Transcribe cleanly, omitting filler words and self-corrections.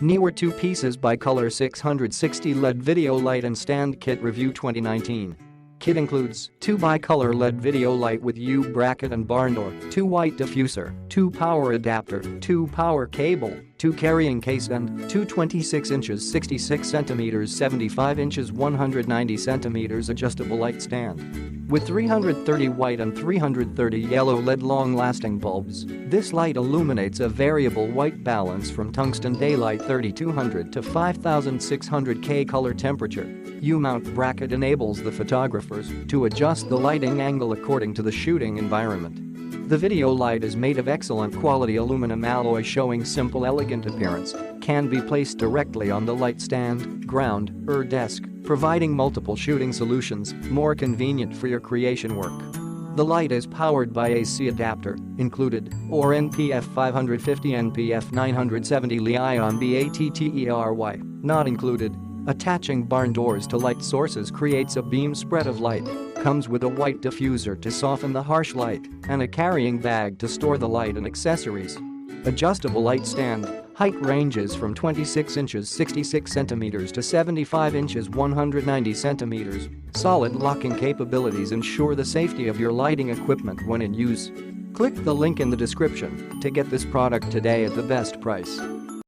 Neewer 2 pieces bicolor 660 LED video light and stand kit review 2019. Kit includes 2 bicolor LED video light with U Bracket and Barndoor, 2 white diffuser, 2 power adapter, 2 power cable, 2 carrying case and 2 26 inches 66 centimeters 75 inches 190 centimeters adjustable light stand. With 330 white and 330 yellow LED long-lasting bulbs, this light illuminates a variable white balance from Tungsten-Daylight 3200 to 5600 K color temperature. U-mount bracket enables the photographers to adjust the lighting angle according to the shooting environment. The video light is made of excellent quality aluminum alloy showing simple elegant appearance, can be placed directly on the light stand, ground, or desk, providing multiple shooting solutions, more convenient for your creation work. The light is powered by AC adapter, included, or NP-F550 NP-F970 Li-ion battery, not included. Attaching barn doors to light sources creates a beam spread of light. Comes with a white diffuser to soften the harsh light and a carrying bag to store the light and accessories. Adjustable light stand. Height ranges from 26 inches 66 centimeters to 75 inches 190 centimeters. Solid locking capabilities ensure the safety of your lighting equipment when in use. Click the link in the description to get this product today at the best price.